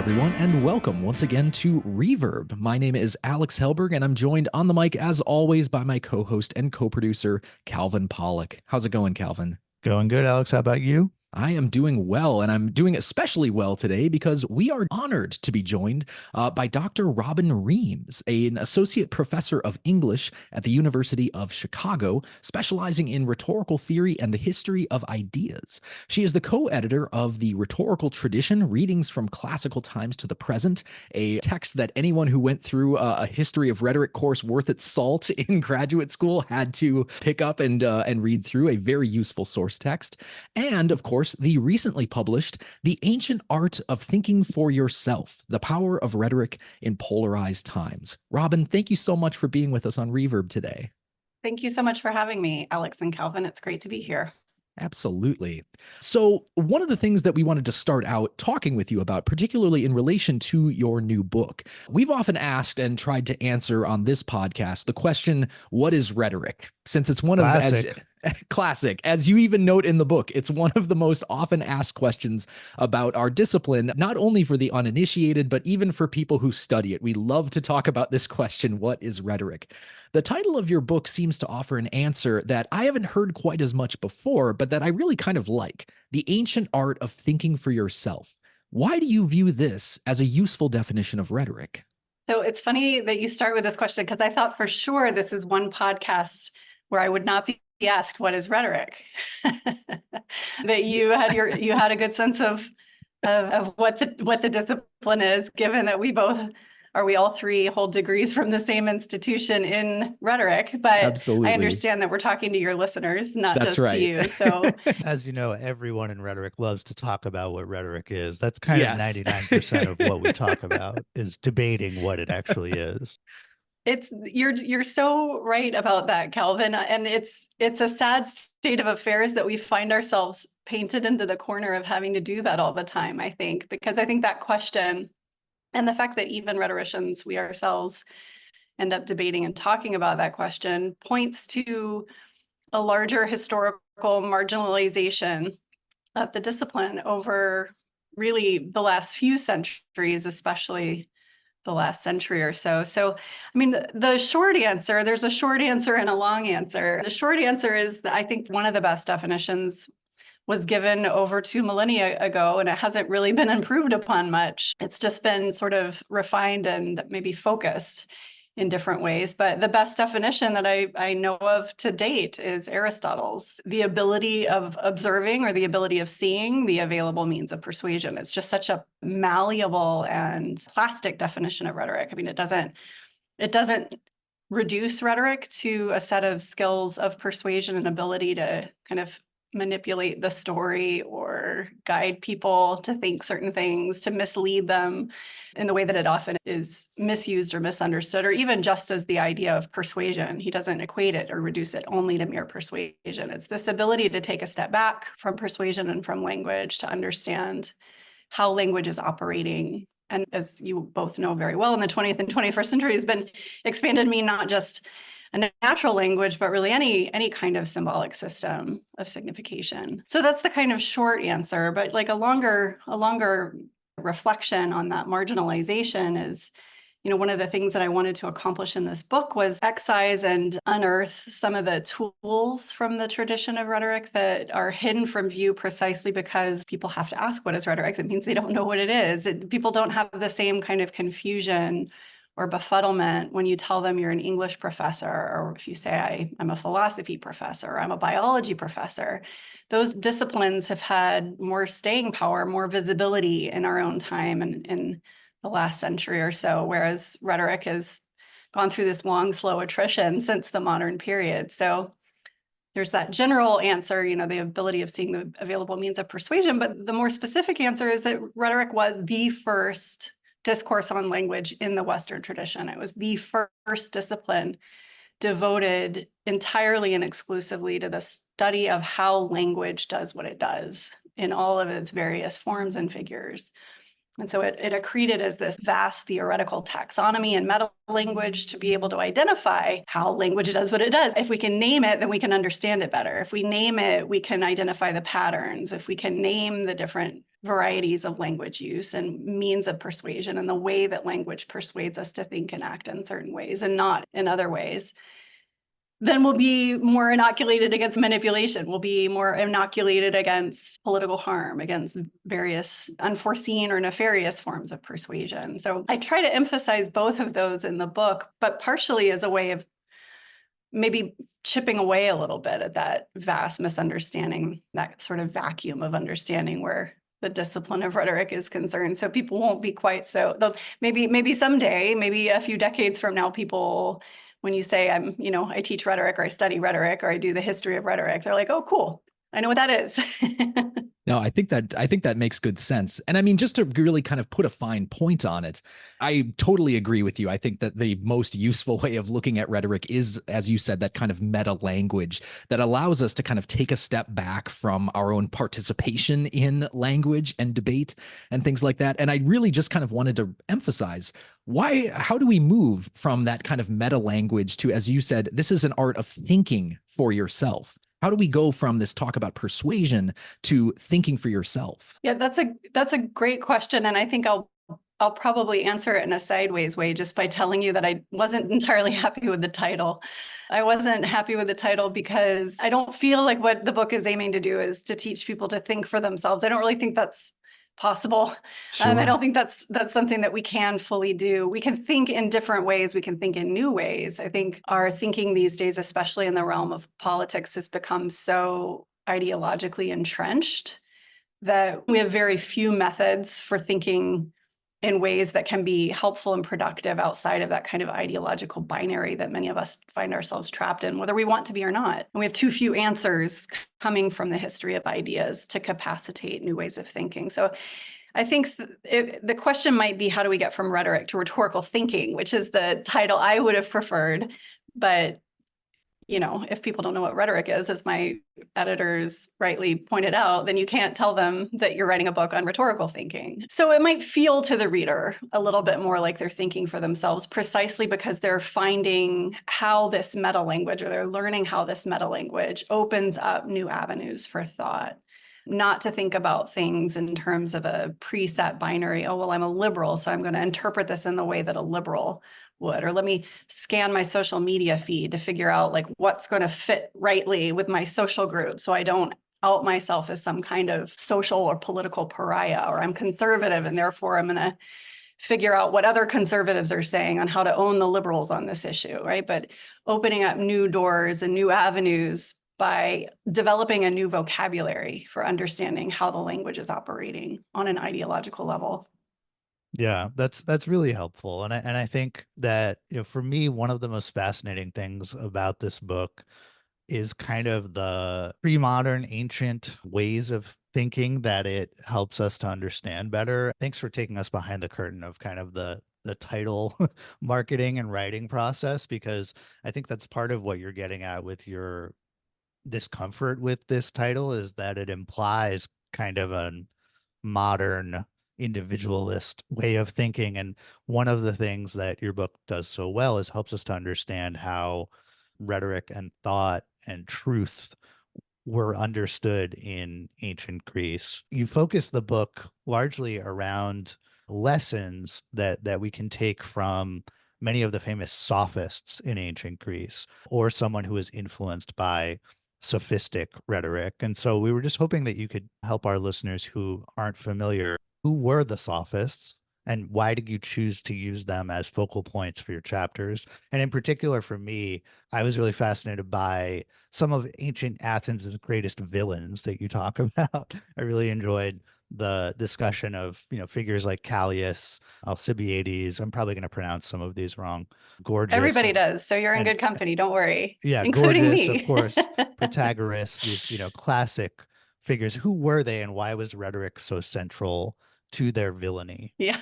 everyone, and welcome once again to Reverb. My name is Alex Helberg, and I'm joined on the mic, as always, by my co-host and co-producer, Calvin Pollock. How's it going, Calvin? Going good, Alex. How about you? I am doing well, and I'm doing especially well today because we are honored to be joined by Dr. Robin Reames, an associate professor of English at the University of Chicago, specializing in rhetorical theory and the history of ideas. She is the co-editor of the Rhetorical Tradition, Readings from Classical Times to the Present, a text that anyone who went through a history of rhetoric course worth its salt in graduate school had to pick up and read through, a very useful source text. And, of course, the recently published The Ancient Art of Thinking for Yourself, The Power of Rhetoric in Polarized Times. Robin, thank you so much for being with us on Reverb today. Thank you so much for having me, Alex and Calvin. It's great to be here. Absolutely. So one of the things that we wanted to start out talking with you about, particularly in relation to your new book, we've often asked and tried to answer on this podcast the question, what is rhetoric? Since it's one Classic. of, as classic, as you even note in the book, it's one of the most often asked questions about our discipline, not only for the uninitiated, but even for people who study it. We love to talk about this question, what is rhetoric? The title of your book seems to offer an answer that I haven't heard quite as much before, but that I really kind of like, the ancient art of thinking for yourself. Why do you view this as a useful definition of rhetoric? So it's funny that you start with this question because I thought for sure this is one podcast where I would not be asked what is rhetoric. That you had a good sense of what the discipline is, given that we all three hold degrees from the same institution in rhetoric, but Absolutely. I understand that we're talking to your listeners, not That's just right. to you. So As you know, everyone in rhetoric loves to talk about what rhetoric is. That's kind Yes. of 99% of what we talk about is debating what it actually is. You're so right about that, Calvin. And it's a sad state of affairs that we find ourselves painted into the corner of having to do that all the time, I think, because I think that question and the fact that even rhetoricians, we ourselves, end up debating and talking about that question points to a larger historical marginalization of the discipline over really the last few centuries, especially the last century or so. So, I mean, the short answer, there's a short answer and a long answer. The short answer is that I think one of the best definitions was given over 2 millennia ago, and it hasn't really been improved upon much. It's just been sort of refined and maybe focused in different ways. But the best definition that I know of to date is Aristotle's, the ability of observing or the ability of seeing the available means of persuasion. It's just such a malleable and plastic definition of rhetoric. I mean, it doesn't reduce rhetoric to a set of skills of persuasion and ability to kind of manipulate the story or guide people to think certain things, to mislead them in the way that it often is misused or misunderstood, or even just as the idea of persuasion. He doesn't equate it or reduce it only to mere persuasion. It's this ability to take a step back from persuasion and from language to understand how language is operating. And as you both know very well, in the 20th and 21st century has been expanded to mean not just a natural language, but really any kind of symbolic system of signification. So that's the kind of short answer, but like a longer reflection on that marginalization is, one of the things that I wanted to accomplish in this book was excise and unearth some of the tools from the tradition of rhetoric that are hidden from view precisely because people have to ask what is rhetoric. That means they don't know what it is. People don't have the same kind of confusion or befuddlement when you tell them you're an English professor, or if you say I'm a philosophy professor, or I'm a biology professor. Those disciplines have had more staying power, more visibility in our own time and in the last century or so, whereas rhetoric has gone through this long, slow attrition since the modern period. So there's that general answer, the ability of seeing the available means of persuasion, but the more specific answer is that rhetoric was the first discourse on language in the Western tradition. It was the first discipline devoted entirely and exclusively to the study of how language does what it does in all of its various forms and figures. And so it accreted as this vast theoretical taxonomy and meta language to be able to identify how language does what it does. If we can name it, then we can understand it better. If we name it, we can identify the patterns. If we can name the different varieties of language use and means of persuasion and the way that language persuades us to think and act in certain ways and not in other ways, then we'll be more inoculated against manipulation. We'll be more inoculated against political harm, against various unforeseen or nefarious forms of persuasion. So I try to emphasize both of those in the book, but partially as a way of maybe chipping away a little bit at that vast misunderstanding, that sort of vacuum of understanding where the discipline of rhetoric is concerned. So people won't be quite so, maybe someday, maybe a few decades from now, people, when you say I teach rhetoric or I study rhetoric or I do the history of rhetoric, they're like, oh, cool. I know what that is. No, I think that makes good sense. And I mean, just to really kind of put a fine point on it, I totally agree with you. I think that the most useful way of looking at rhetoric is, as you said, that kind of meta language that allows us to kind of take a step back from our own participation in language and debate and things like that. And I really just kind of wanted to emphasize how do we move from that kind of meta language to, as you said, this is an art of thinking for yourself. How do we go from this talk about persuasion to thinking for yourself? Yeah, that's a great question. And I think I'll probably answer it in a sideways way just by telling you that I wasn't entirely happy with the title. I wasn't happy with the title because I don't feel like what the book is aiming to do is to teach people to think for themselves. I don't really think that's possible. Sure. I don't think that's something that we can fully do. We can think in different ways. We can think in new ways. I think our thinking these days, especially in the realm of politics, has become so ideologically entrenched that we have very few methods for thinking in ways that can be helpful and productive outside of that kind of ideological binary that many of us find ourselves trapped in, whether we want to be or not. And we have too few answers coming from the history of ideas to capacitate new ways of thinking. So I think the question might be, how do we get from rhetoric to rhetorical thinking, which is the title I would have preferred. But if people don't know what rhetoric is, as my editors rightly pointed out, then you can't tell them that you're writing a book on rhetorical thinking. So it might feel to the reader a little bit more like they're thinking for themselves, precisely because they're finding how this meta language, or they're learning how this meta language opens up new avenues for thought. Not to think about things in terms of a preset binary, oh, well, I'm a liberal, so I'm going to interpret this in the way that a liberal would, or let me scan my social media feed to figure out like what's going to fit rightly with my social group so I don't out myself as some kind of social or political pariah, or I'm conservative and therefore I'm going to figure out what other conservatives are saying on how to own the liberals on this issue, right? But opening up new doors and new avenues by developing a new vocabulary for understanding how the language is operating on an ideological level. Yeah, that's really helpful. And I think that, for me, one of the most fascinating things about this book is kind of the pre-modern ancient ways of thinking that it helps us to understand better. Thanks for taking us behind the curtain of kind of the title marketing and writing process, because I think that's part of what you're getting at with your discomfort with this title, is that it implies kind of a modern individualist way of thinking. And one of the things that your book does so well is helps us to understand how rhetoric and thought and truth were understood in ancient Greece. You focus the book largely around lessons that we can take from many of the famous sophists in ancient Greece, or someone who was influenced by sophistic rhetoric. And so we were just hoping that you could help our listeners who aren't familiar. Who were the sophists, and why did you choose to use them as focal points for your chapters? And in particular for me, I was really fascinated by some of ancient Athens' greatest villains that you talk about. I really enjoyed the discussion of, figures like Callias, Alcibiades. I'm probably going to pronounce some of these wrong. Gorgias. Everybody does. So you're in good company. Don't worry. Yeah, including Gorgias, me. Of course, Protagoras, these, classic figures. Who were they, and why was rhetoric so central to their villainy? Yeah.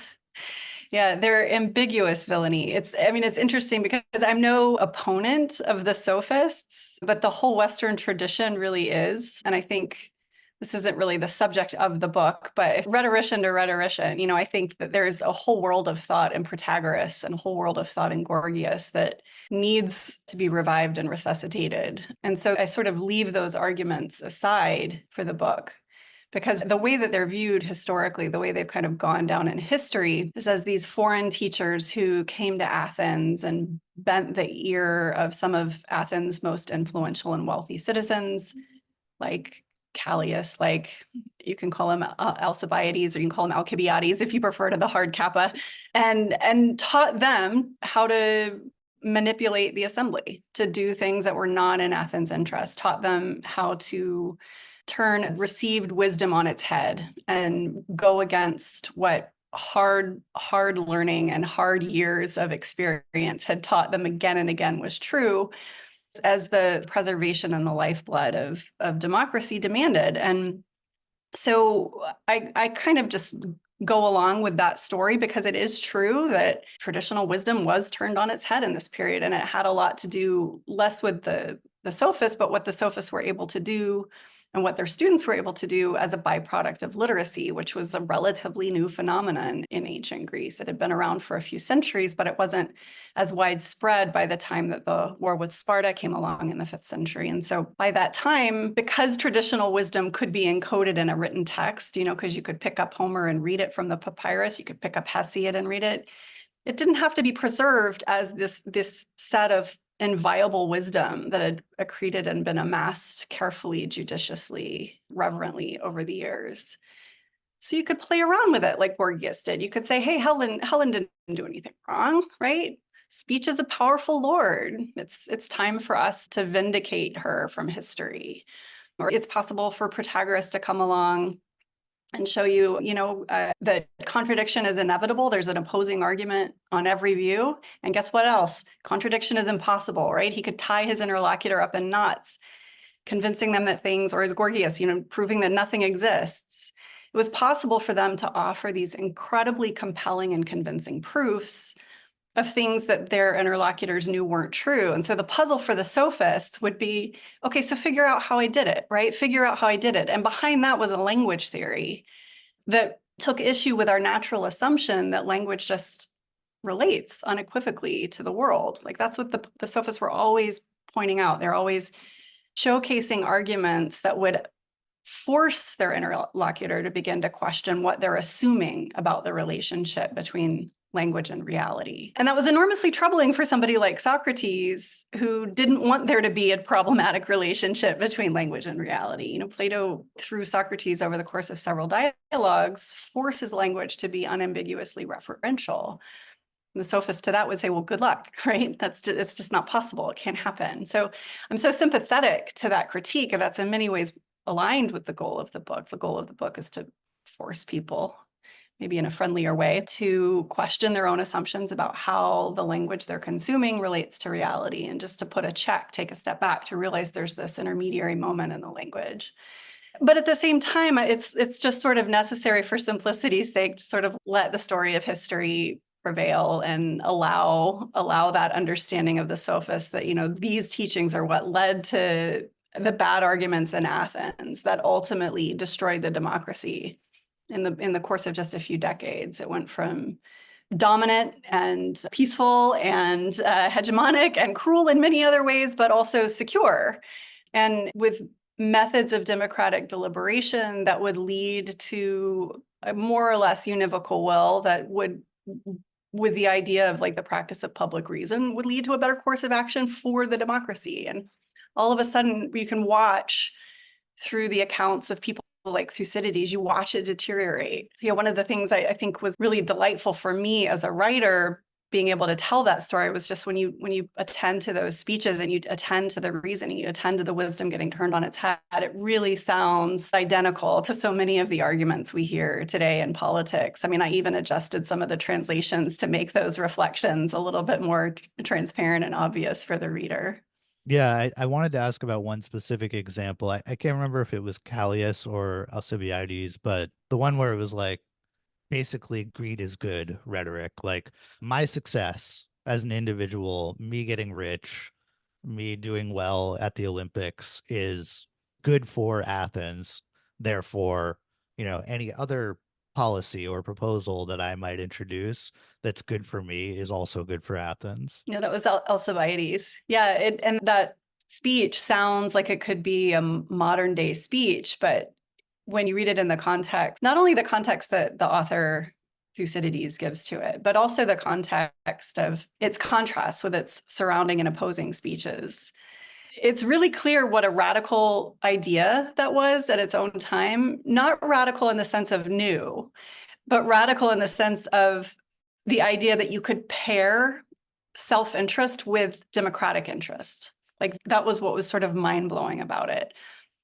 Yeah, they're ambiguous villainy. It's interesting because I'm no opponent of the sophists, but the whole Western tradition really is. And I think this isn't really the subject of the book, but rhetorician to rhetorician, I think that there's a whole world of thought in Protagoras and a whole world of thought in Gorgias that needs to be revived and resuscitated. And so I sort of leave those arguments aside for the book, because the way that they're viewed historically, the way they've kind of gone down in history is as these foreign teachers who came to Athens and bent the ear of some of Athens' most influential and wealthy citizens, like Callias, like you can call him Alcibiades, or you can call him Alcibiades if you prefer to the hard kappa, and taught them how to manipulate the assembly to do things that were not in Athens' interest, taught them how to turn received wisdom on its head and go against what hard learning and hard years of experience had taught them again and again was true, as the preservation and the lifeblood of democracy demanded. And so I kind of just go along with that story because it is true that traditional wisdom was turned on its head in this period, and it had a lot to do less with the sophists, but what the sophists were able to do and what their students were able to do as a byproduct of literacy, which was a relatively new phenomenon in ancient Greece. It had been around for a few centuries, but it wasn't as widespread by the time that the war with Sparta came along in the 5th century. And so by that time, because traditional wisdom could be encoded in a written text, because you could pick up Homer and read it from the papyrus, you could pick up Hesiod and read it, it didn't have to be preserved as this set of inviolable wisdom that had accreted and been amassed carefully, judiciously, reverently over the years. So you could play around with it like Gorgias did. You could say, hey, Helen didn't do anything wrong, right? Speech is a powerful lord. It's time for us to vindicate her from history. Or it's possible for Protagoras to come along and show you, that contradiction is inevitable. There's an opposing argument on every view. And guess what else? Contradiction is impossible, right? He could tie his interlocutor up in knots, convincing them that things, or as Gorgias, proving that nothing exists. It was possible for them to offer these incredibly compelling and convincing proofs of things that their interlocutors knew weren't true. And so the puzzle for the sophists would be, okay, so figure out how I did it, right? Figure out how I did it. And behind that was a language theory that took issue with our natural assumption that language just relates unequivocally to the world. Like that's what the sophists were always pointing out. They're always showcasing arguments that would force their interlocutor to begin to question what they're assuming about the relationship between language and reality. And that was enormously troubling for somebody like Socrates, who didn't want there to be a problematic relationship between language and reality. Plato, through Socrates over the course of several dialogues, forces language to be unambiguously referential. And the sophists to that would say, well, good luck, right? It's just not possible. It can't happen. So I'm so sympathetic to that critique, and that's in many ways aligned with the goal of the book. The goal of the book is to force people, maybe in a friendlier way, to question their own assumptions about how the language they're consuming relates to reality, and just to put a check, take a step back to realize there's this intermediary moment in the language. But at the same time, it's just sort of necessary for simplicity's sake to sort of let the story of history prevail and allow that understanding of the sophists that, these teachings are what led to the bad arguments in Athens that ultimately destroyed the democracy in the course of just a few decades. It went from dominant and peaceful and hegemonic and cruel in many other ways, but also secure, and with methods of democratic deliberation that would lead to a more or less univocal will that would, with the idea of like the practice of public reason, would lead to a better course of action for the democracy. And all of a sudden you can watch through the accounts of people like Thucydides, you watch it deteriorate. So, one of the things I think was really delightful for me as a writer, being able to tell that story, was just when you attend to those speeches and you attend to the reasoning, you attend to the wisdom getting turned on its head, it really sounds identical to so many of the arguments we hear today in politics. I mean, I even adjusted some of the translations to make those reflections a little bit more transparent and obvious for the reader. Yeah, I wanted to ask about one specific example. I can't remember if it was Callias or Alcibiades, but the one where it was like, basically greed is good rhetoric. Like, my success as an individual, me getting rich, me doing well at the Olympics is good for Athens. Therefore, any other policy or proposal that I might introduce that's good for me is also good for Athens. Yeah, that was Alcibiades. Yeah, and that speech sounds like it could be a modern day speech, but when you read it in the context, not only the context that the author Thucydides gives to it, but also the context of its contrast with its surrounding and opposing speeches. It's really clear what a radical idea that was at its own time, not radical in the sense of new, but radical in the sense of the idea that you could pair self-interest with democratic interest. Like that was what was sort of mind-blowing about it.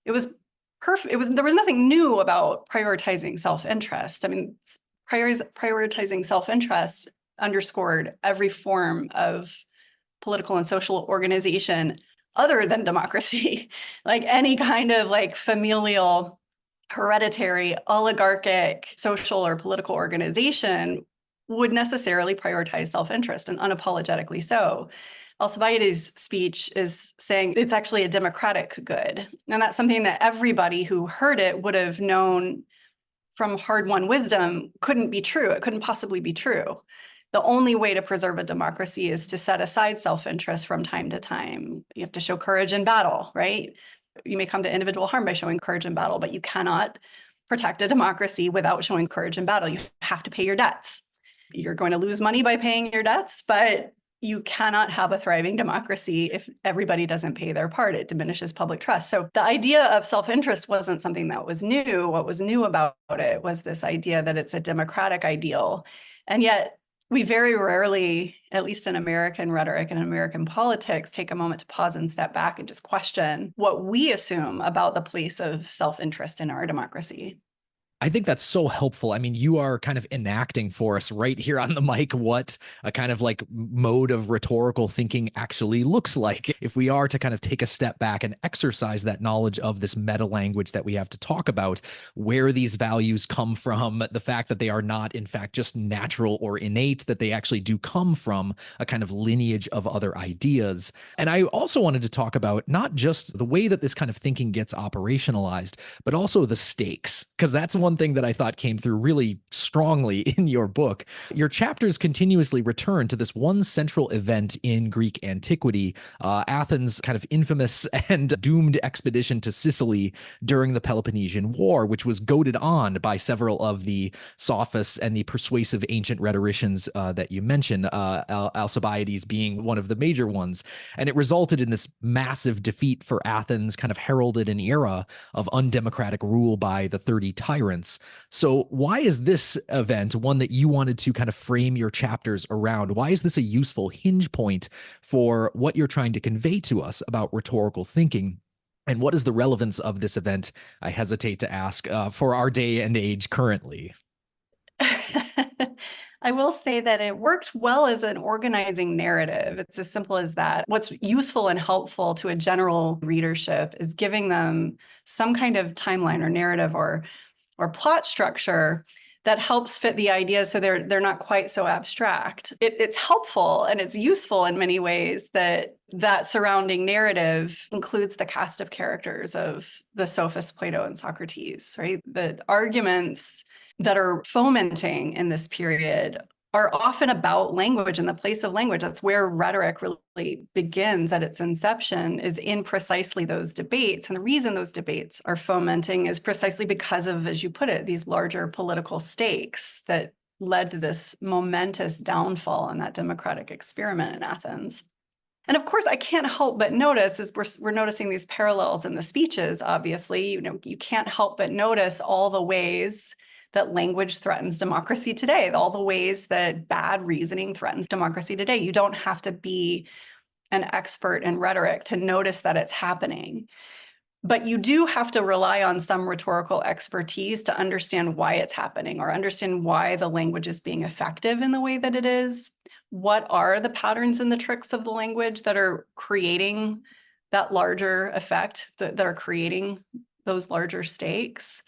It was perfect. There was nothing new about prioritizing self-interest. I mean, prioritizing self-interest underscored every form of political and social organization other than democracy, like any kind of like familial, hereditary, oligarchic, social or political organization would necessarily prioritize self-interest, and unapologetically so. Alcibiades' speech is saying it's actually a democratic good. And that's something that everybody who heard it would have known from hard-won wisdom couldn't be true. It couldn't possibly be true. The only way to preserve a democracy is to set aside self-interest from time to time. You have to show courage in battle, right? You may come to individual harm by showing courage in battle, but you cannot protect a democracy without showing courage in battle. You have to pay your debts. You're going to lose money by paying your debts, but you cannot have a thriving democracy if everybody doesn't pay their part. It diminishes public trust. So the idea of self-interest wasn't something that was new. What was new about it was this idea that it's a democratic ideal. And yet we very rarely, at least in American rhetoric and American politics, take a moment to pause and step back and just question what we assume about the place of self-interest in our democracy. I think that's so helpful. I mean, you are kind of enacting for us right here on the mic what a kind of like mode of rhetorical thinking actually looks like. If we are to kind of take a step back and exercise that knowledge of this meta language that we have to talk about, where these values come from, the fact that they are not, in fact, just natural or innate, that they actually do come from a kind of lineage of other ideas. And I also wanted to talk about not just the way that this kind of thinking gets operationalized, but also the stakes, because that's one thing that I thought came through really strongly in your book. Your chapters continuously return to this one central event in Greek antiquity, Athens' kind of infamous and doomed expedition to Sicily during the Peloponnesian War, which was goaded on by several of the sophists and the persuasive ancient rhetoricians that you mentioned, Alcibiades being one of the major ones. And it resulted in this massive defeat for Athens, kind of heralded an era of undemocratic rule by the 30 tyrants. So why is this event one that you wanted to kind of frame your chapters around? Why is this a useful hinge point for what you're trying to convey to us about rhetorical thinking? And what is the relevance of this event, I hesitate to ask, for our day and age currently? I will say that it worked well as an organizing narrative. It's as simple as that. What's useful and helpful to a general readership is giving them some kind of timeline or narrative or plot structure that helps fit the ideas so they're not quite so abstract. It's helpful and it's useful in many ways that surrounding narrative includes the cast of characters of the sophists Plato and Socrates, right? The arguments that are fomenting in this period are often about language and the place of language. That's where rhetoric really begins at its inception, is in precisely those debates. And the reason those debates are fomenting is precisely because of, as you put it, these larger political stakes that led to this momentous downfall in that democratic experiment in Athens. And of course, I can't help but notice, as we're noticing these parallels in the speeches, obviously, you can't help but notice all the ways that language threatens democracy today, all the ways that bad reasoning threatens democracy today. You don't have to be an expert in rhetoric to notice that it's happening. But you do have to rely on some rhetorical expertise to understand why it's happening or understand why the language is being effective in the way that it is. What are the patterns and the tricks of the language that are creating that larger effect, that are creating those larger stakes?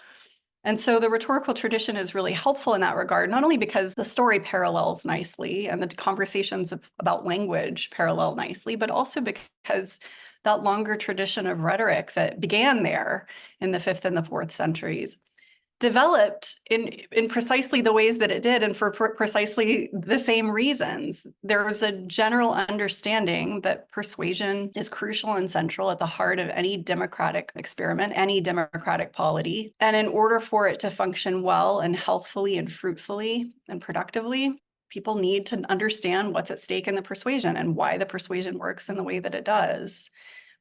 And so the rhetorical tradition is really helpful in that regard, not only because the story parallels nicely and the conversations about language parallel nicely, but also because that longer tradition of rhetoric that began there in the 5th and the 4th centuries developed in precisely the ways that it did, and for precisely the same reasons. There was a general understanding that persuasion is crucial and central at the heart of any democratic experiment, any democratic polity. And in order for it to function well and healthfully and fruitfully and productively, people need to understand what's at stake in the persuasion and why the persuasion works in the way that it does.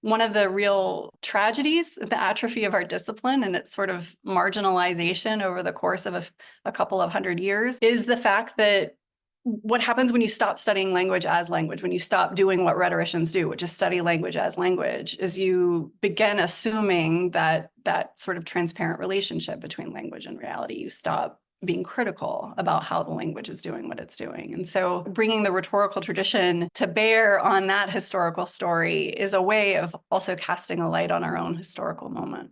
One of the real tragedies, the atrophy of our discipline and its sort of marginalization over the course of a couple of hundred years, is the fact that what happens when you stop studying language as language, when you stop doing what rhetoricians do, which is study language as language, is you begin assuming that sort of transparent relationship between language and reality. You stop being critical about how the language is doing what it's doing. And so bringing the rhetorical tradition to bear on that historical story is a way of also casting a light on our own historical moment.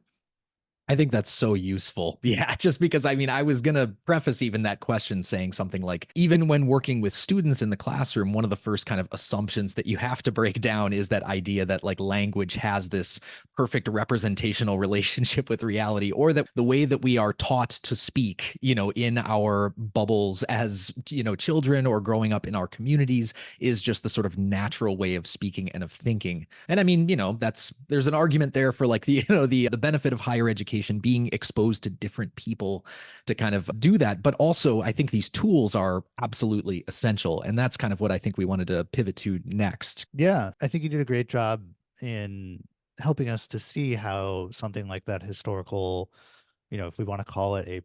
I think that's so useful. Yeah, just because I was going to preface even that question saying something like, even when working with students in the classroom, one of the first kind of assumptions that you have to break down is that idea that like language has this perfect representational relationship with reality, or that the way that we are taught to speak, in our bubbles as, children or growing up in our communities is just the sort of natural way of speaking and of thinking. And there's an argument there for like the benefit of higher education being exposed to different people to kind of do that. But also, I think these tools are absolutely essential. And that's kind of what I think we wanted to pivot to next. Yeah, I think you did a great job in helping us to see how something like that historical, if we want to call it a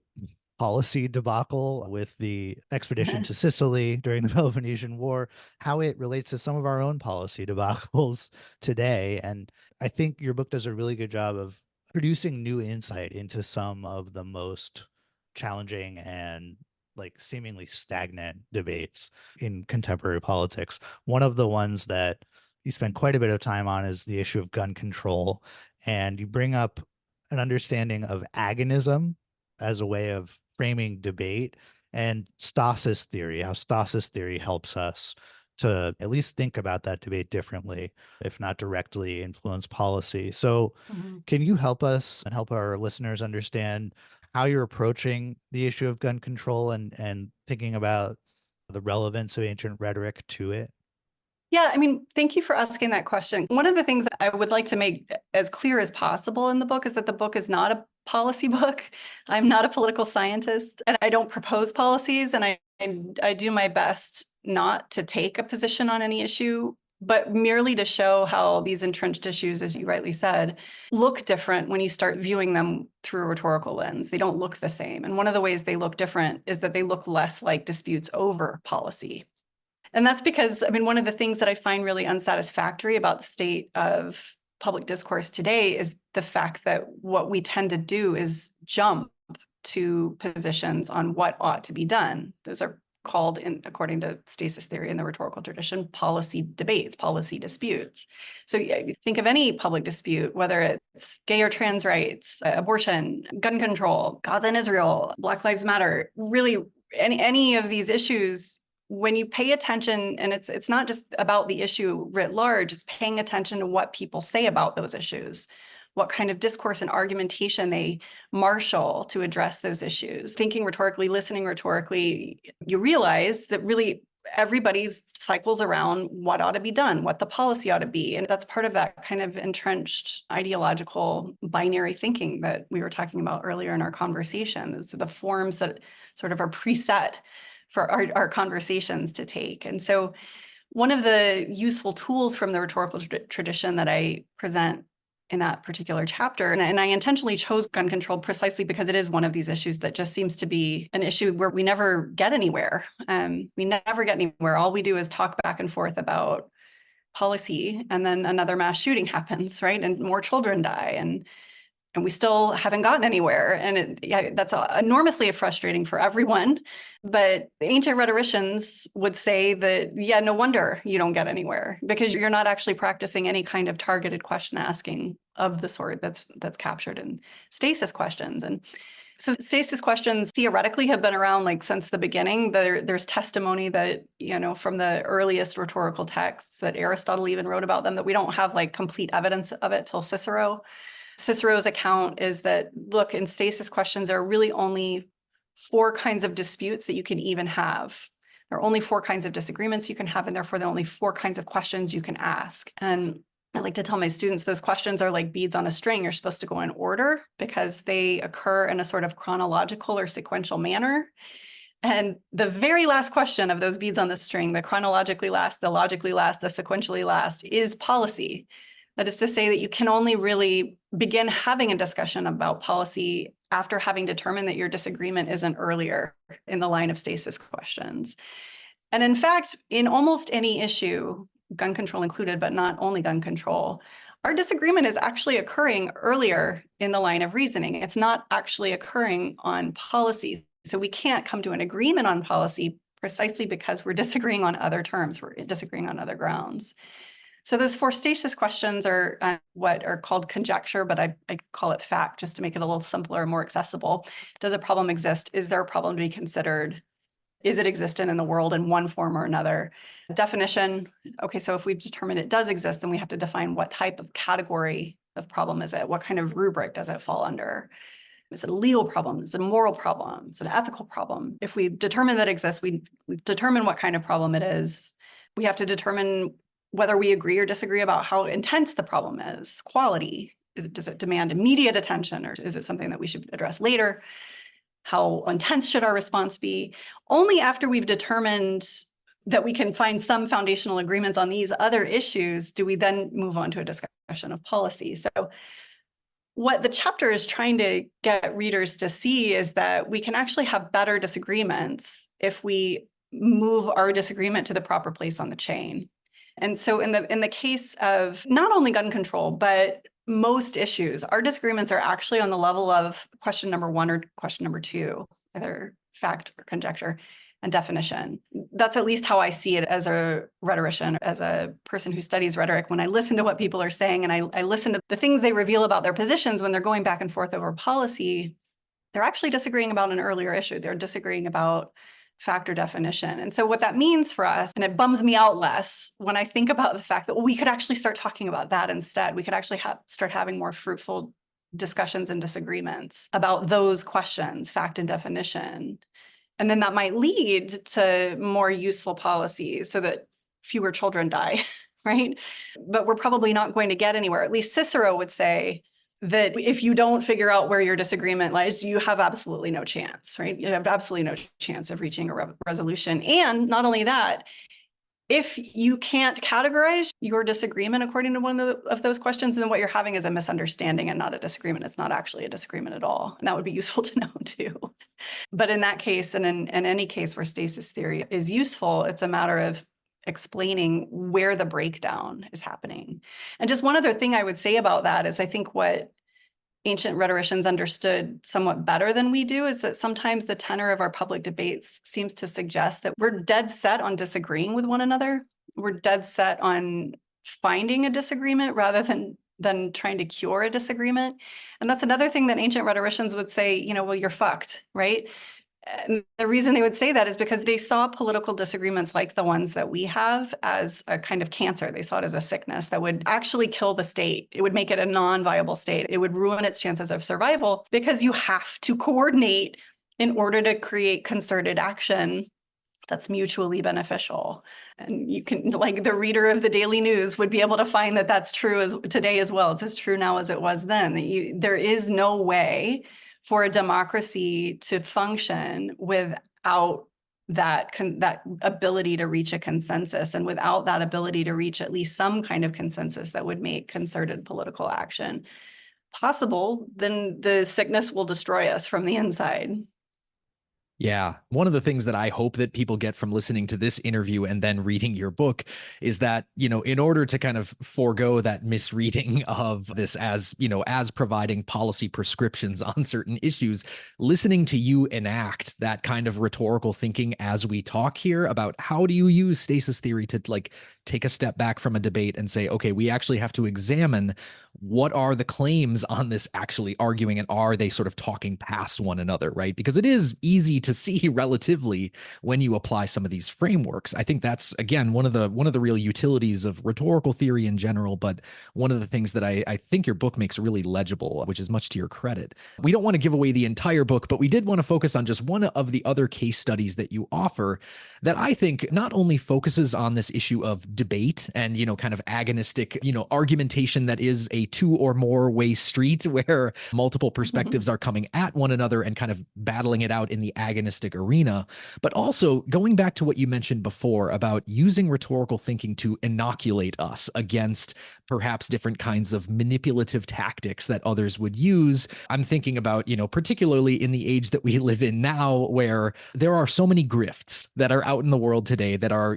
policy debacle with the expedition to Sicily during the Peloponnesian War, how it relates to some of our own policy debacles today. And I think your book does a really good job of producing new insight into some of the most challenging and like seemingly stagnant debates in contemporary politics. One of the ones that you spend quite a bit of time on is the issue of gun control. And you bring up an understanding of agonism as a way of framing debate, and stasis theory, how stasis theory helps us to at least think about that debate differently, if not directly influence policy. So can you help us and help our listeners understand how you're approaching the issue of gun control and thinking about the relevance of ancient rhetoric to it? Yeah, thank you for asking that question. One of the things I would like to make as clear as possible in the book is that the book is not a policy book. I'm not a political scientist, and I don't propose policies, and I do my best not to take a position on any issue, but merely to show how these entrenched issues, as you rightly said, look different when you start viewing them through a rhetorical lens. They don't look the same. And one of the ways they look different is that they look less like disputes over policy. And that's because, one of the things that I find really unsatisfactory about the state of public discourse today is the fact that what we tend to do is jump to positions on what ought to be done. Those are called, according to stasis theory in the rhetorical tradition, policy debates, policy disputes. So think of any public dispute, whether it's gay or trans rights, abortion, gun control, Gaza and Israel, Black Lives Matter, really any of these issues. When you pay attention, and it's not just about the issue writ large, it's paying attention to what people say about those issues, what kind of discourse and argumentation they marshal to address those issues. Thinking rhetorically, listening rhetorically, you realize that really everybody cycles around what ought to be done, what the policy ought to be. And that's part of that kind of entrenched ideological binary thinking that we were talking about earlier in our conversation. Those are the forms that sort of are preset for our conversations to take. And so one of the useful tools from the rhetorical tradition that I present in that particular chapter, and I intentionally chose gun control precisely because it is one of these issues that just seems to be an issue where we never get anywhere. We never get anywhere. All we do is talk back and forth about policy, and then another mass shooting happens, right? And more children die, and we still haven't gotten anywhere. And that's enormously frustrating for everyone. But the ancient rhetoricians would say that, no wonder you don't get anywhere, because you're not actually practicing any kind of targeted question asking of the sort that's captured in stasis questions. And so stasis questions theoretically have been around like since the beginning. There's testimony that, from the earliest rhetorical texts, that Aristotle even wrote about them, that we don't have like complete evidence of it till Cicero. Cicero's account is that, look, in stasis questions, there are really only 4 kinds of disputes that you can even have. There are only 4 kinds of disagreements you can have, and therefore there are only 4 kinds of questions you can ask. And I like to tell my students those questions are like beads on a string. You're supposed to go in order because they occur in a sort of chronological or sequential manner. And the very last question of those beads on the string, the chronologically last, the logically last, the sequentially last, is policy. That is to say that you can only really begin having a discussion about policy after having determined that your disagreement isn't earlier in the line of stasis questions. And in fact, in almost any issue, gun control included, but not only gun control, our disagreement is actually occurring earlier in the line of reasoning. It's not actually occurring on policy. So we can't come to an agreement on policy precisely because we're disagreeing on other terms, we're disagreeing on other grounds. So those 4 stasis questions are what are called conjecture, but I call it fact just to make it a little simpler and more accessible. Does a problem exist? Is there a problem to be considered? Is it existent in the world in one form or another? Definition, okay, so if we've determined it does exist, then we have to define what type of category of problem is it? What kind of rubric does it fall under? Is it a legal problem? Is it a moral problem? Is it an ethical problem? If we determine that it exists, we determine what kind of problem it is. We have to determine whether we agree or disagree about how intense the problem is. Quality, does it demand immediate attention, or is it something that we should address later? How intense should our response be? Only after we've determined that we can find some foundational agreements on these other issues do we then move on to a discussion of policy. So what the chapter is trying to get readers to see is that we can actually have better disagreements if we move our disagreement to the proper place on the chain. And so in the case of not only gun control, but most issues, our disagreements are actually on the level of question number 1 or question number 2, either fact or conjecture and definition. That's at least how I see it as a rhetorician, as a person who studies rhetoric. When I listen to what people are saying and I listen to the things they reveal about their positions when they're going back and forth over policy, they're actually disagreeing about an earlier issue. They're disagreeing about fact or definition. And so what that means for us, and it bums me out less when I think about the fact that we could actually start talking about that instead. We could actually start having more fruitful discussions and disagreements about those questions, fact and definition. And then that might lead to more useful policies so that fewer children die, right? But we're probably not going to get anywhere. At least Cicero would say that if you don't figure out where your disagreement lies, you have absolutely no chance, right? You have absolutely no chance of reaching a resolution. And not only that, if you can't categorize your disagreement according to one of those questions, then what you're having is a misunderstanding and not a disagreement. It's not actually a disagreement at all. And that would be useful to know too. But in that case, and in any case where stasis theory is useful, it's a matter of explaining where the breakdown is happening. And just one other thing I would say about that is I think what ancient rhetoricians understood somewhat better than we do is that sometimes the tenor of our public debates seems to suggest that we're dead set on disagreeing with one another. We're dead set on finding a disagreement rather than trying to cure a disagreement. And that's another thing that ancient rhetoricians would say, well, you're fucked, right? And the reason they would say that is because they saw political disagreements like the ones that we have as a kind of cancer. They saw it as a sickness that would actually kill the state. It would make it a non-viable state. It would ruin its chances of survival because you have to coordinate in order to create concerted action that's mutually beneficial. And you can, like the reader of the Daily News would be able to find that that's true today as well. It's as true now as it was then. There is no way for a democracy to function without that ability to reach a consensus, and without that ability to reach at least some kind of consensus that would make concerted political action possible, then the sickness will destroy us from the inside. Yeah. One of the things that I hope that people get from listening to this interview and then reading your book is that, in order to kind of forego that misreading of this as providing policy prescriptions on certain issues, listening to you enact that kind of rhetorical thinking as we talk here about how do you use stasis theory to take a step back from a debate and say, okay, we actually have to examine what are the claims on this actually arguing, and are they sort of talking past one another, right? Because it is easy to to see relatively when you apply some of these frameworks. I think that's, again, one of the real utilities of rhetorical theory in general, but one of the things that I think your book makes really legible, which is much to your credit. We don't want to give away the entire book, but we did want to focus on just one of the other case studies that you offer that I think not only focuses on this issue of debate and, kind of agonistic, argumentation that is a two or more way street where multiple perspectives are coming at one another and kind of battling it out in the agonistic arena, but also going back to what you mentioned before about using rhetorical thinking to inoculate us against perhaps different kinds of manipulative tactics that others would use. I'm thinking about, particularly in the age that we live in now, where there are so many grifts that are out in the world today that are,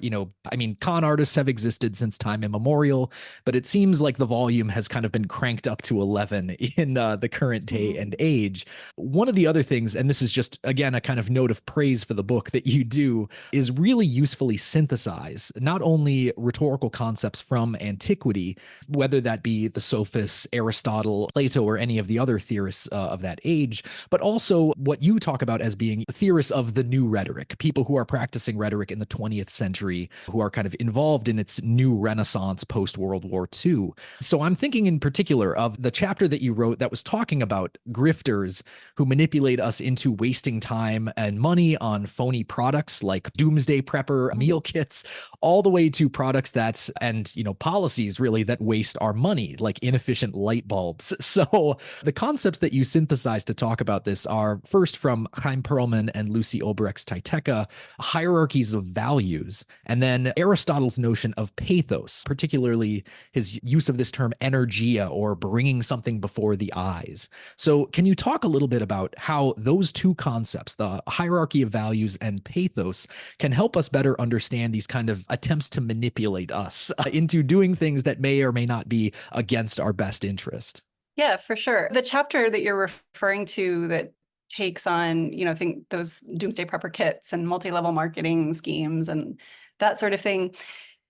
con artists have existed since time immemorial, but it seems like the volume has kind of been cranked up to 11 in the current day and age. One of the other things, and this is just, again, a kind of note of praise for the book that you do, is really usefully synthesize not only rhetorical concepts from antiquity, whether that be the sophists, Aristotle, Plato, or any of the other theorists of that age, but also what you talk about as being theorists of the new rhetoric, people who are practicing rhetoric in the 20th century, who are kind of involved in its new renaissance post-World War II. So I'm thinking in particular of the chapter that you wrote that was talking about grifters who manipulate us into wasting time and money on phony products like doomsday prepper meal kits, all the way to products that, and, policies really that waste our money, like inefficient light bulbs. So the concepts that you synthesize to talk about this are first from Chaim Perlman and Lucy Obrecht's Titeka, hierarchies of values, and then Aristotle's notion of pathos, particularly his use of this term energia, or bringing something before the eyes. So can you talk a little bit about how those two concepts, the hierarchy of values and pathos, can help us better understand these kind of attempts to manipulate us into doing things that may or may not be against our best interest? Yeah, for sure. The chapter that you're referring to that takes on, think those doomsday prepper kits and multi-level marketing schemes and that sort of thing.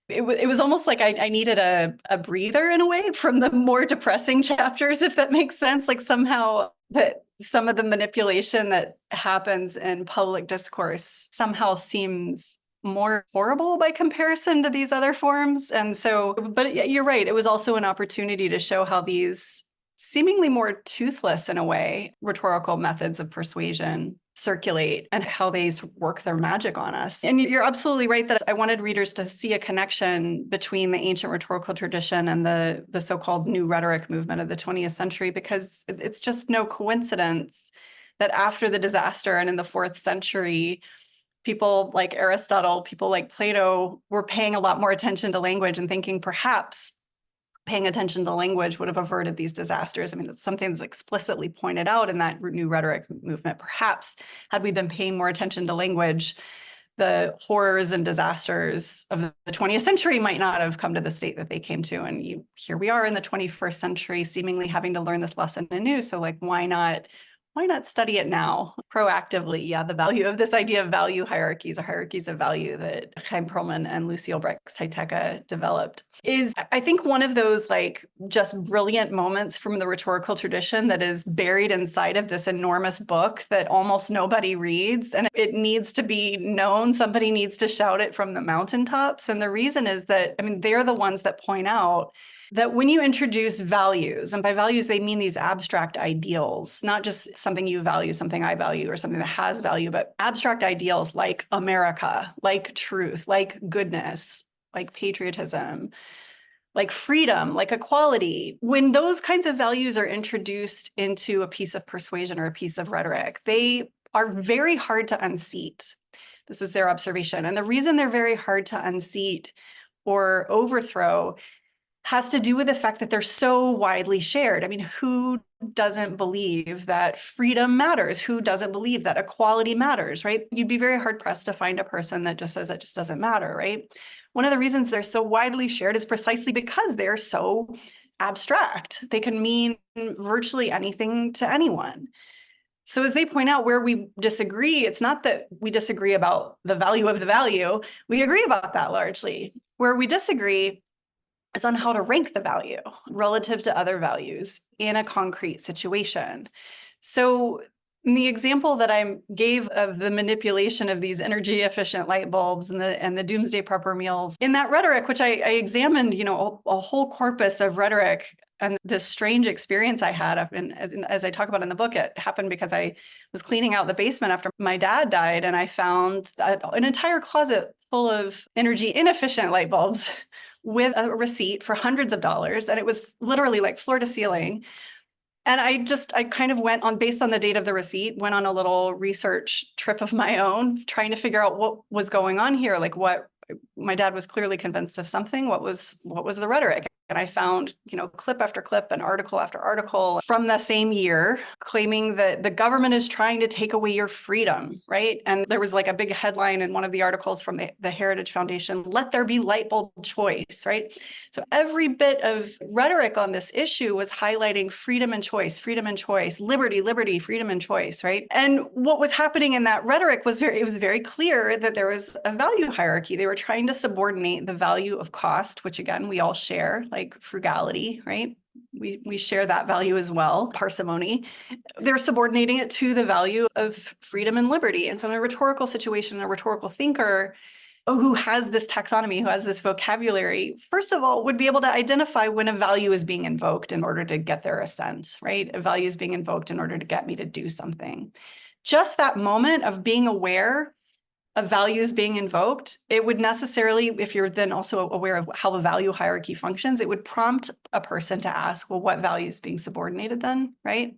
It was almost like I needed a breather in a way from the more depressing chapters, if that makes sense. Like somehow that some of the manipulation that happens in public discourse somehow seems more horrible by comparison to these other forms. And so, but you're right. It was also an opportunity to show how these seemingly more toothless in a way rhetorical methods of persuasion circulate and how they work their magic on us. And you're absolutely right that I wanted readers to see a connection between the ancient rhetorical tradition and the so-called new rhetoric movement of the 20th century, because it's just no coincidence that after the disaster and in the 4th century, people like Aristotle, people like Plato were paying a lot more attention to language and thinking perhaps paying attention to language would have averted these disasters. I mean, it's something that's explicitly pointed out in that new rhetoric movement. Perhaps had we been paying more attention to language, the horrors and disasters of the 20th century might not have come to the state that they came to. And here we are in the 21st century, seemingly having to learn this lesson anew. So like, why not study it now proactively? Yeah, the value of this idea of value hierarchies, or hierarchies of value that Chaim Perlman and Lucy Obrecht's Titeka developed, is, I think, one of those like just brilliant moments from the rhetorical tradition that is buried inside of this enormous book that almost nobody reads, and it needs to be known. Somebody needs to shout it from the mountaintops. And the reason is that, they're the ones that point out that when you introduce values, and by values, they mean these abstract ideals, not just something you value, something I value, or something that has value, but abstract ideals like America, like truth, like goodness, like patriotism, like freedom, like equality. When those kinds of values are introduced into a piece of persuasion or a piece of rhetoric, they are very hard to unseat. This is their observation. And the reason they're very hard to unseat or overthrow has to do with the fact that they're so widely shared. Who doesn't believe that freedom matters? Who doesn't believe that equality matters, right? You'd be very hard pressed to find a person that just says that just doesn't matter, right? One of the reasons they're so widely shared is precisely because they're so abstract. They can mean virtually anything to anyone. So as they point out, where we disagree, it's not that we disagree about the value of the value. We agree about that largely. Where we disagree is on how to rank the value relative to other values in a concrete situation. So And the example that I gave of the manipulation of these energy efficient light bulbs and the doomsday prepper meals in that rhetoric, which I examined, a whole corpus of rhetoric, and this strange experience I had, and as I talk about in the book, it happened because I was cleaning out the basement after my dad died, and I found an entire closet full of energy inefficient light bulbs with a receipt for hundreds of dollars, and it was literally like floor to ceiling. And I kind of went on, based on the date of the receipt, went on a little research trip of my own, trying to figure out what was going on here. Like, what, my dad was clearly convinced of something. What was the rhetoric? And I found, clip after clip and article after article from the same year claiming that the government is trying to take away your freedom, right? And there was like a big headline in one of the articles from the Heritage Foundation, "Let there be light bulb choice," right? So every bit of rhetoric on this issue was highlighting freedom and choice, liberty, liberty, freedom and choice, right? And what was happening in that rhetoric was it was very clear that there was a value hierarchy. They were trying to subordinate the value of cost, which again, we all share, like frugality, right? We share that value as well, parsimony. They're subordinating it to the value of freedom and liberty. And so in a rhetorical situation, a rhetorical thinker who has this taxonomy, who has this vocabulary, first of all, would be able to identify when a value is being invoked in order to get their assent, right? A value is being invoked in order to get me to do something. Just that moment of being aware of values being invoked, it would necessarily, if you're then also aware of how the value hierarchy functions, it would prompt a person to ask, well, what value is being subordinated then, right?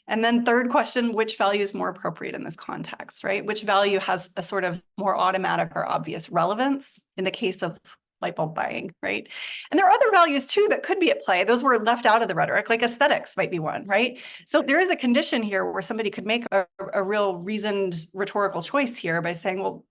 And then third question, which value is more appropriate in this context, right? Which value has a sort of more automatic or obvious relevance in the case of light bulb buying, right? And there are other values too that could be at play. Those were left out of the rhetoric, like aesthetics might be one, right? So there is a condition here where somebody could make a real reasoned rhetorical choice here by saying, well,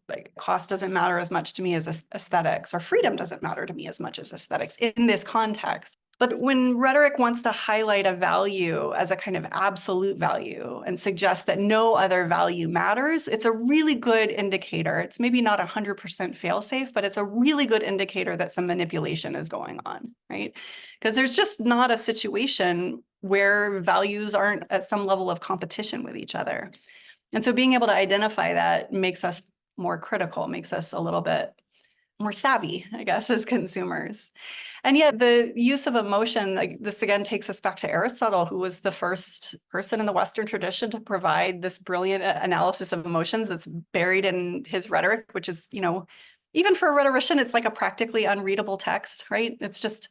like cost doesn't matter as much to me as aesthetics, or freedom doesn't matter to me as much as aesthetics in this context. But when rhetoric wants to highlight a value as a kind of absolute value and suggest that no other value matters, it's a really good indicator. It's maybe not 100% fail-safe, but it's a really good indicator that some manipulation is going on, right? Because there's just not a situation where values aren't at some level of competition with each other. And so being able to identify that makes us more critical, makes us a little bit more savvy, I guess, as consumers. And yet the use of emotion, like this again takes us back to Aristotle, who was the first person in the Western tradition to provide this brilliant analysis of emotions that's buried in his rhetoric, which is, even for a rhetorician, it's like a practically unreadable text, right? It's just,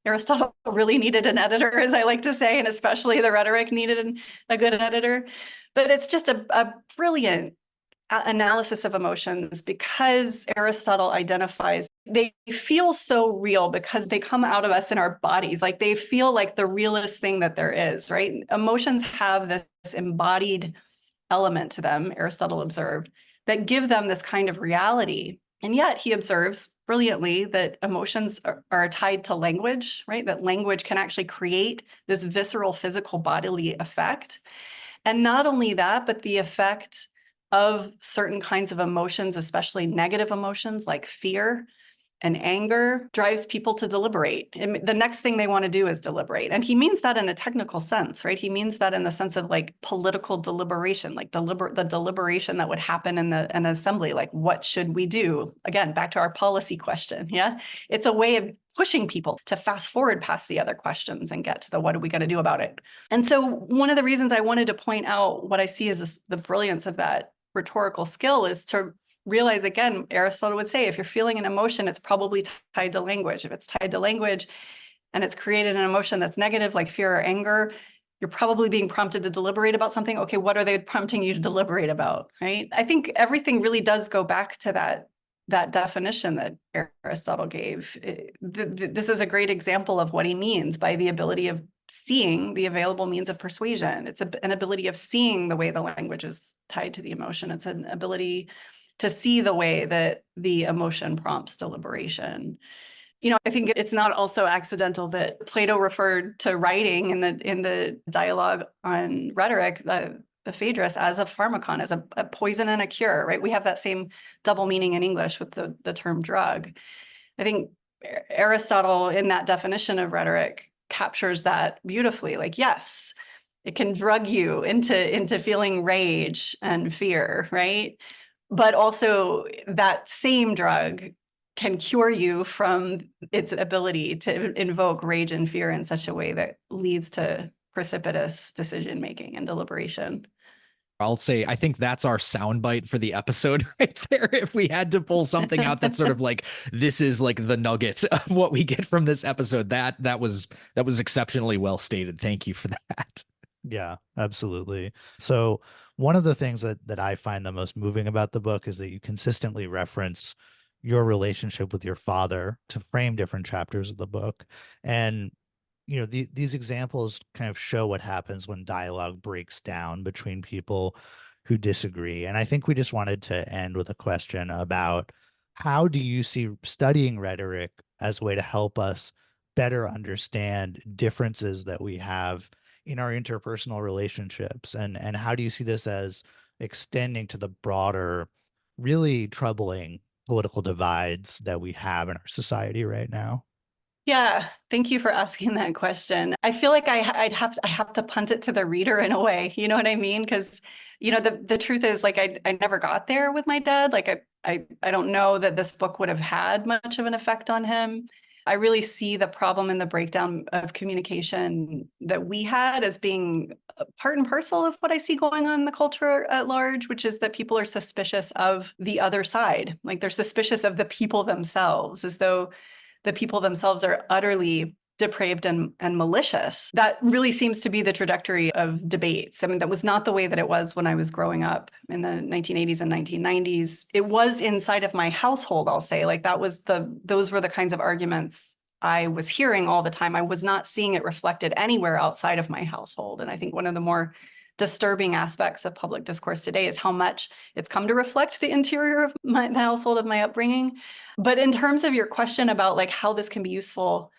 Aristotle really needed an editor, as I like to say, and especially the rhetoric needed a good editor. But it's just a brilliant analysis of emotions, because Aristotle identifies they feel so real because they come out of us in our bodies. Like they feel like the realest thing that there is, right? Emotions have this embodied element to them, Aristotle observed, that give them this kind of reality. And yet he observes brilliantly that emotions are tied to language, right? That language can actually create this visceral, physical, bodily effect. And not only that, but the effect of certain kinds of emotions, especially negative emotions like fear and anger, drives people to deliberate. And the next thing they want to do is deliberate. And he means that in a technical sense, right? He means that in the sense of like political deliberation, like the deliberation that would happen in an assembly, like what should we do? Again, back to our policy question, yeah? It's a way of pushing people to fast forward past the other questions and get to the what are we going to do about it? And so one of the reasons I wanted to point out what I see as the brilliance of that rhetorical skill is to realize, again, Aristotle would say, if you're feeling an emotion, it's probably tied to language. If it's tied to language and it's created an emotion that's negative, like fear or anger, you're probably being prompted to deliberate about something. Okay, what are they prompting you to deliberate about, right? I think everything really does go back to that definition that Aristotle gave. This is a great example of what he means by the ability of seeing the available means of persuasion. It's an ability of seeing the way the language is tied to the emotion. It's an ability to see the way that the emotion prompts deliberation. I think it's not also accidental that Plato referred to writing in the dialogue on rhetoric, the Phaedrus, as a pharmakon, as a poison and a cure, right? We have that same double meaning in English with the term drug. I think Aristotle, in that definition of rhetoric, captures that beautifully. Like, yes, It can drug you into feeling rage and fear, right? But also that same drug can cure you from its ability to invoke rage and fear in such a way that leads to precipitous decision making and deliberation. I'll say, I think that's our soundbite for the episode right there. If we had to pull something out that's sort of like, this is like the nugget of what we get from this episode, that was exceptionally well stated. Thank you for that. Yeah, absolutely. So one of the things that I find the most moving about the book is that you consistently reference your relationship with your father to frame different chapters of the book. And these examples kind of show what happens when dialogue breaks down between people who disagree. And I think we just wanted to end with a question about, how do you see studying rhetoric as a way to help us better understand differences that we have in our interpersonal relationships? And how do you see this as extending to the broader, really troubling political divides that we have in our society right now? Yeah, thank you for asking that question. I feel like I have to punt it to the reader in a way. You know what I mean? Because the truth is, like, I never got there with my dad. Like I don't know that this book would have had much of an effect on him. I really see the problem and the breakdown of communication that we had as being part and parcel of what I see going on in the culture at large, which is that people are suspicious of the other side. Like, they're suspicious of the people themselves, as though the people themselves are utterly depraved and malicious. That really seems to be the trajectory of debates. I mean, that was not the way that it was when I was growing up in the 1980s and 1990s. It was inside of my household, I'll say. Like, those were the kinds of arguments I was hearing all the time. I was not seeing it reflected anywhere outside of my household. And I think one of the more disturbing aspects of public discourse today is how much it's come to reflect the interior of the household of my upbringing. But in terms of your question about like how this can be useful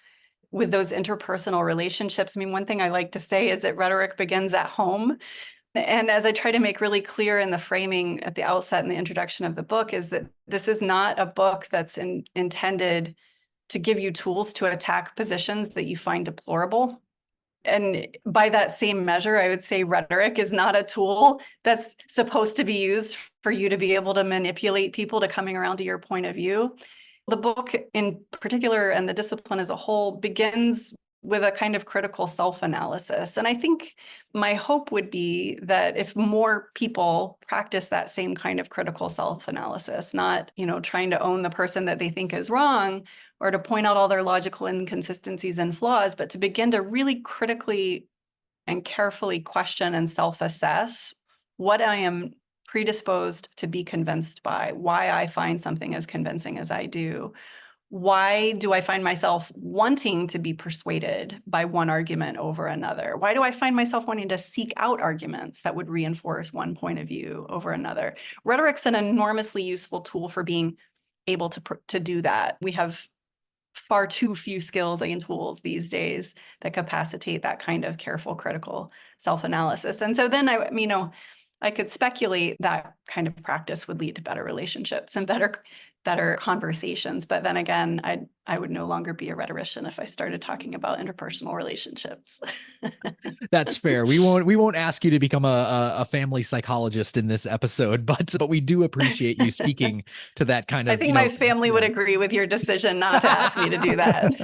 with those interpersonal relationships, I mean, one thing I like to say is that rhetoric begins at home. And as I try to make really clear in the framing at the outset in the introduction of the book, is that this is not a book that's intended to give you tools to attack positions that you find deplorable. And by that same measure, I would say rhetoric is not a tool that's supposed to be used for you to be able to manipulate people to coming around to your point of view. The book in particular, and the discipline as a whole, begins with a kind of critical self-analysis. And I think my hope would be that if more people practice that same kind of critical self-analysis, not, trying to own the person that they think is wrong, or to point out all their logical inconsistencies and flaws, but to begin to really critically and carefully question and self-assess what I am predisposed to be convinced by, why I find something as convincing as I do. Why do I find myself wanting to be persuaded by one argument over another? Why do I find myself wanting to seek out arguments that would reinforce one point of view over another? Rhetoric's an enormously useful tool for being able to do that. We have far too few skills and tools these days that capacitate that kind of careful, critical self-analysis. And so then I could speculate that kind of practice would lead to better relationships and better conversations. But then again, I would no longer be a rhetorician if I started talking about interpersonal relationships. That's fair. We won't ask you to become a family psychologist in this episode, but we do appreciate you speaking to that kind of. I think my family would agree with your decision not to ask me to do that.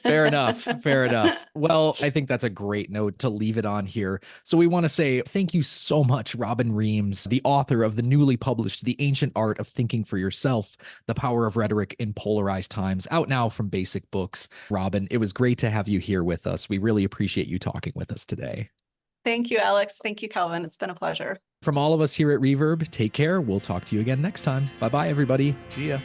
Fair enough. Fair enough. Well, I think that's a great note to leave it on here. So we want to say thank you so much, Robin Reames, the author of the newly published The Ancient Art of Thinking for Yourself, The Power of Rhetoric in Polarized Times, out now from Basic Books. Robin, it was great to have you here with us. We really appreciate you talking with us today. Thank you, Alex. Thank you, Calvin. It's been a pleasure. From all of us here at Reverb, take care. We'll talk to you again next time. Bye-bye, everybody. See ya.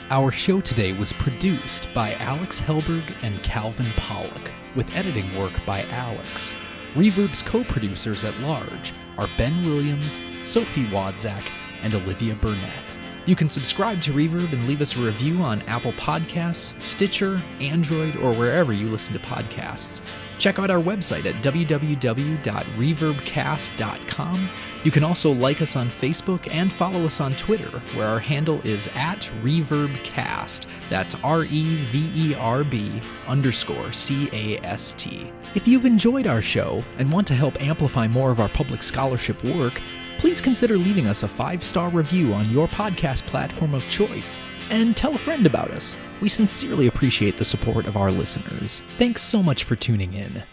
Our show today was produced by Alex Helberg and Calvin Pollock, with editing work by Alex. Reverb's co-producers at large are Ben Williams, Sophie Wadzak, and Olivia Burnett. You can subscribe to Reverb and leave us a review on Apple Podcasts, Stitcher, Android, or wherever you listen to podcasts. Check out our website at www.reverbcast.com. You can also like us on Facebook and follow us on Twitter, where our handle is @ReverbCast. That's REVERB_CAST. If you've enjoyed our show and want to help amplify more of our public scholarship work, please consider leaving us a 5-star review on your podcast platform of choice. And tell a friend about us. We sincerely appreciate the support of our listeners. Thanks so much for tuning in.